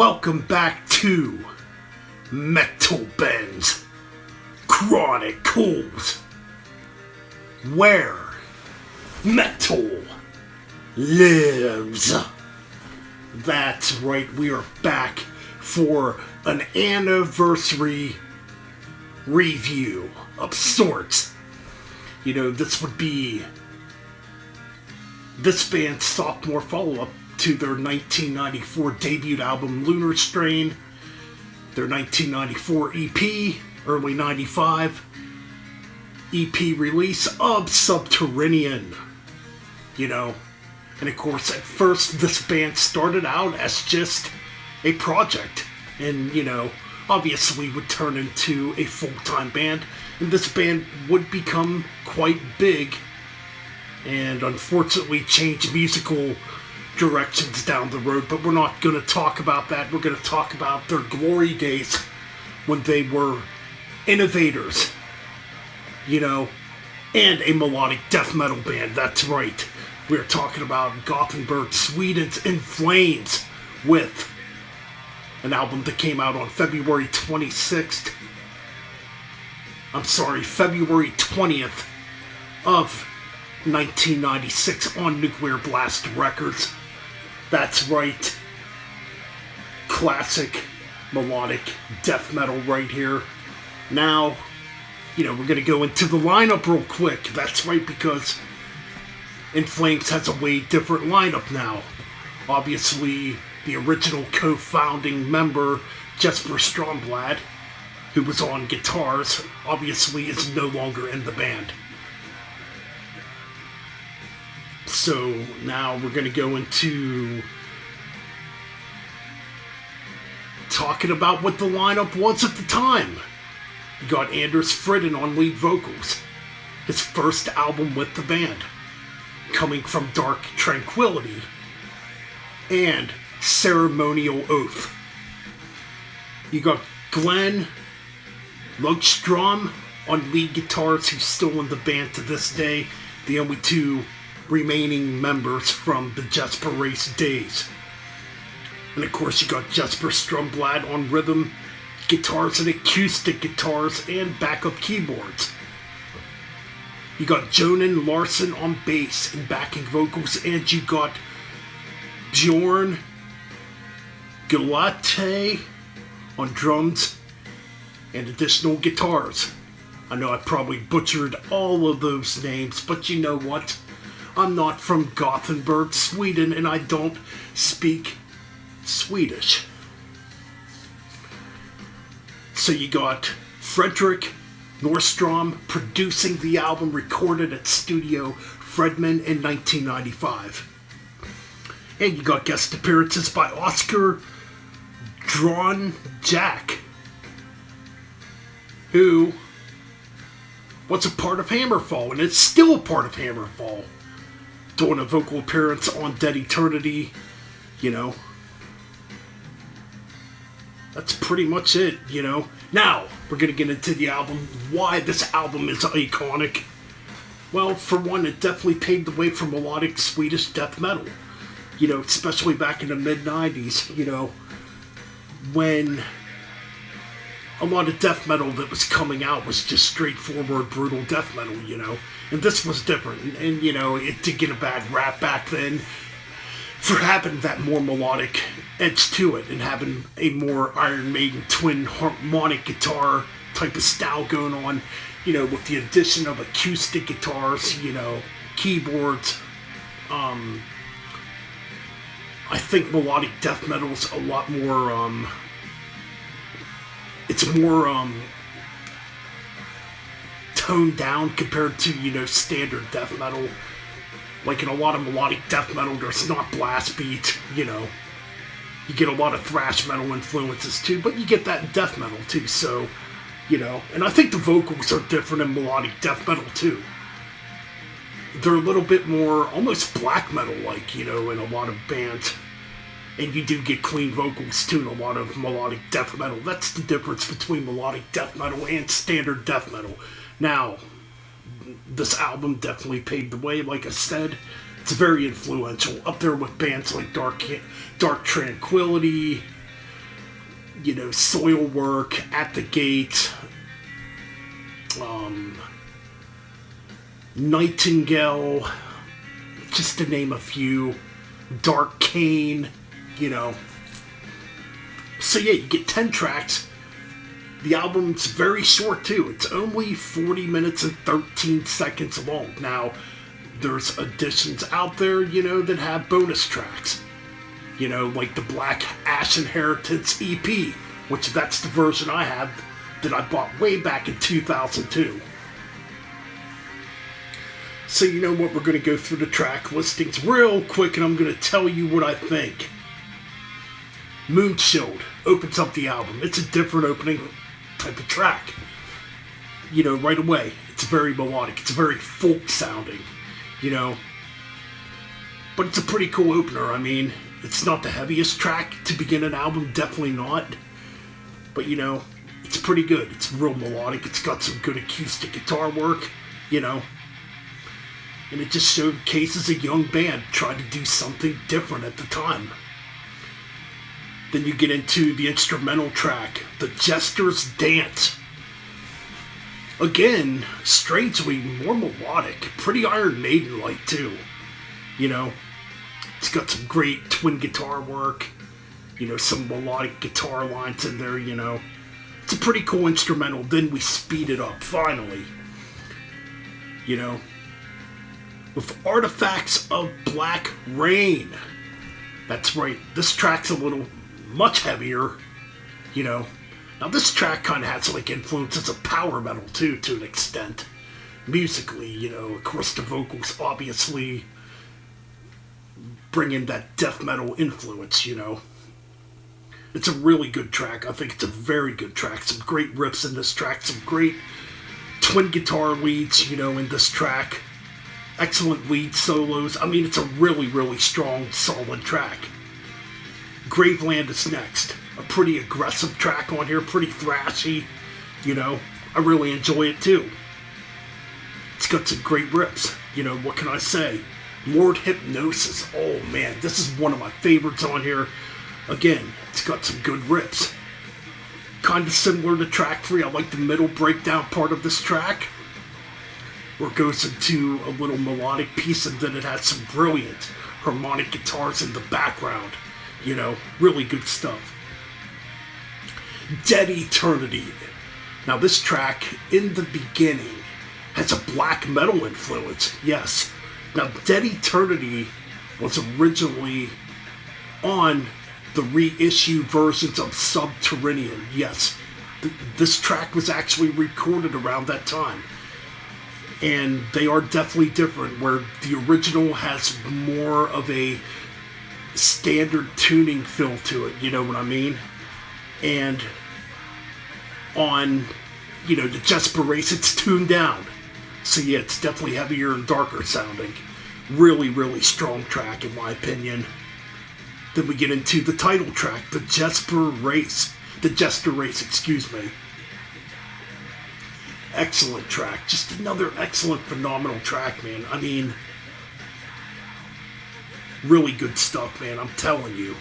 Welcome back to Metal Band's Chronicles, where metal lives. That's right, we are back for an anniversary review of sorts. You know, this would be this band's sophomore follow-up to their 1994 debut album Lunar Strain, their 1994 EP, early 95 EP release of Subterranean. You know, and of course at first this band started out as just a project, and you know, obviously would turn into a full-time band, and this band would become quite big and unfortunately change musical directions down the road, but we're not going to talk about that. We're going to talk about their glory days when they were innovators, you know, and a melodic death metal band. That's right. We're talking about Gothenburg, Sweden's In Flames, with an album that came out on February 20th of 1996 on Nuclear Blast Records. That's right. Classic melodic death metal right here. Now, you know, we're going to go into the lineup real quick. That's right, because In Flames has a way different lineup now. Obviously, the original co-founding member, Jesper Stromblad, who was on guitars, obviously is no longer in the band. So now we're going to go into talking about what the lineup was at the time. You got Anders Fridden on lead vocals, his first album with the band, coming from Dark Tranquility and Ceremonial Oath. You got Glenn Lundstrom on lead guitars, who's still in the band to this day, the only two remaining members from the Jester Race days. And of course you got Jesper Stromblad on rhythm guitars and acoustic guitars and backup keyboards. You got Jonan Larson on bass and backing vocals, and you got Bjorn Gulate on drums and additional guitars. I know I probably butchered all of those names, but you know what? I'm not from Gothenburg, Sweden, and I don't speak Swedish. So you got Fredrik Norstrom producing the album, recorded at Studio Fredman in 1995. And you got guest appearances by Oscar Jack, who was a part of Hammerfall, and it's still a part of Hammerfall, doing a vocal appearance on Dead Eternity. You know, that's pretty much it, you know. Now, we're going to get into the album, why this album is iconic. Well, for one, it definitely paved the way for melodic Swedish death metal. You know, especially back in the mid-90s, you know, when a lot of death metal that was coming out was just straightforward, brutal death metal, you know. And this was different, and you know, it did get a bad rap back then for having that more melodic edge to it, and having a more Iron Maiden twin harmonic guitar type of style going on, you know, with the addition of acoustic guitars, you know, keyboards. I think melodic death metal is a lot more, it's more, toned down compared to, you know, standard death metal. Like in a lot of melodic death metal, there's not blast beat, you know. You get a lot of thrash metal influences too, but you get that in death metal too, so, you know. And I think the vocals are different in melodic death metal too. They're a little bit more, almost black metal-like, you know, in a lot of bands. And you do get clean vocals too in a lot of melodic death metal. That's the difference between melodic death metal and standard death metal. Now, this album definitely paved the way, like I said. It's very influential, up there with bands like Dark Tranquility, you know, Soil Work, At the Gate, Nightingale, just to name a few, Dark Cane, you know. So yeah, you get 10 tracks. The album's very short too. It's only 40 minutes and 13 seconds long. Now, there's editions out there, you know, that have bonus tracks. You know, like the Black Ash Inheritance EP, which that's the version I have that I bought way back in 2002. So you know what, we're going to go through the track listings real quick and I'm going to tell you what I think. Moonshield opens up the album. It's a different opening type of track. You know, right away, it's very melodic. It's very folk sounding, you know. But it's a pretty cool opener. I mean, it's not the heaviest track to begin an album, definitely not. But you know, it's pretty good. It's real melodic. It's got some good acoustic guitar work, you know. And it just showcases a young band trying to do something different at the time. Then you get into the instrumental track, The Jester's Dance. Again, strangely more melodic, pretty Iron Maiden-like too. You know, it's got some great twin guitar work, you know, some melodic guitar lines in there, you know. It's a pretty cool instrumental. Then we speed it up, finally. You know, with Artifacts of Black Rain. That's right, this track's a little much heavier, you know. Now this track kind of has like influences of power metal too, to an extent. Musically, you know, of course the vocals obviously bring in that death metal influence, you know. It's a really good track. I think it's a very good track. Some great riffs in this track, some great twin guitar leads, you know, in this track. Excellent lead solos. I mean, it's a really, really strong, solid track. Graveland is next. A pretty aggressive track on here, pretty thrashy, you know. I really enjoy it too. It's got some great riffs, you know, what can I say? Lord Hypnosis, oh man, this is one of my favorites on here. Again, it's got some good riffs. Kind of similar to track 3, I like the middle breakdown part of this track, where it goes into a little melodic piece and then it has some brilliant harmonic guitars in the background. You know, really good stuff. Dead Eternity. Now this track, in the beginning, has a black metal influence, yes. Now Dead Eternity was originally on the reissue versions of Subterranean, yes. This track was actually recorded around that time. And they are definitely different, where the original has more of a standard tuning feel to it, you know what I mean? And on, you know, the Jester Race, it's tuned down. So yeah, it's definitely heavier and darker sounding. Really, really strong track in my opinion. Then we get into the title track, The Jester Race. The Jester Race, excuse me. Excellent track. Just another excellent, phenomenal track, man. I mean, really good stuff, man. I'm telling you.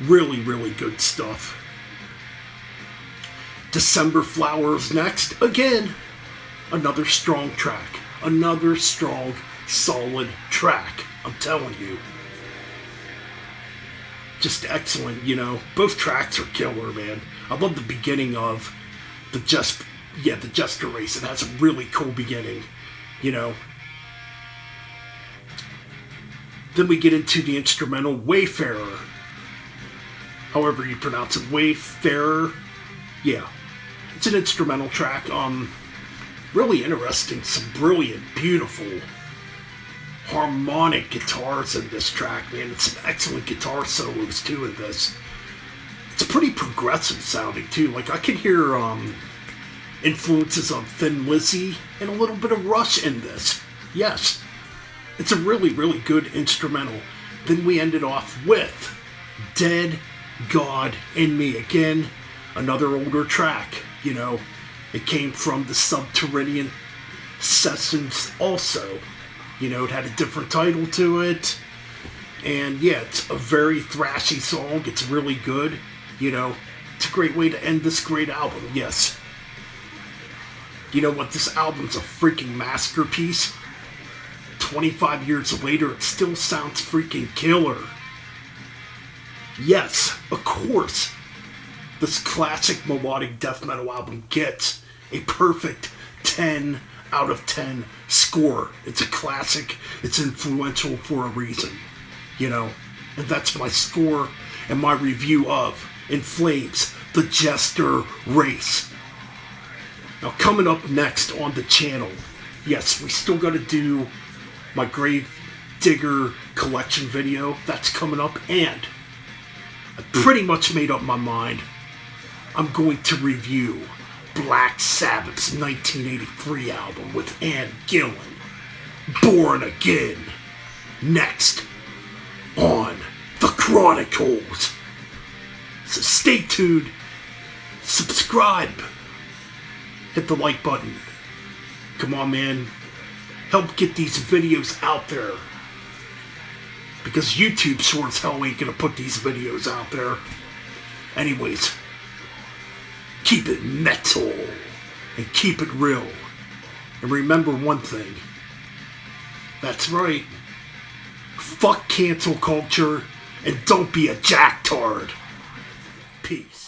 Really, really good stuff. December Flowers next. Again, another strong track. Another strong, solid track. I'm telling you. Just excellent, you know. Both tracks are killer, man. I love the beginning of the Jester Race. It has a really cool beginning, you know. Then we get into the instrumental Wayfarer. However you pronounce it, Wayfarer. Yeah, it's an instrumental track. Really interesting. Some brilliant, beautiful, harmonic guitars in this track, man. It's some excellent guitar solos too in this. It's pretty progressive sounding too. Like I can hear influences of Thin Lizzy and a little bit of Rush in this. Yes. It's a really, really good instrumental. Then we ended off with Dead, God, and Me. Again, another older track, you know. It came from the Subterranean sessions also. You know, it had a different title to it. And yeah, it's a very thrashy song. It's really good. You know, It's a great way to end this great album, yes. You know what? This album's a freaking masterpiece. 25 years later, it still sounds freaking killer. Yes, of course, this classic melodic death metal album gets a perfect 10 out of 10 score. It's a classic. It's influential for a reason, you know. And that's my score and my review of In Flames, the Jester Race. Now, coming up next on the channel, yes, we still got to do my Grave Digger collection video. That's coming up, and I pretty much made up my mind. I'm going to review Black Sabbath's 1983 album with Ann Gillan, Born Again, next on the Chronicles. So stay tuned, subscribe, hit the like button. Come on, man. Help get these videos out there. Because YouTube sure as hell ain't gonna put these videos out there. Anyways, keep it metal and keep it real. And remember one thing. That's right. Fuck cancel culture and don't be a jacktard. Peace.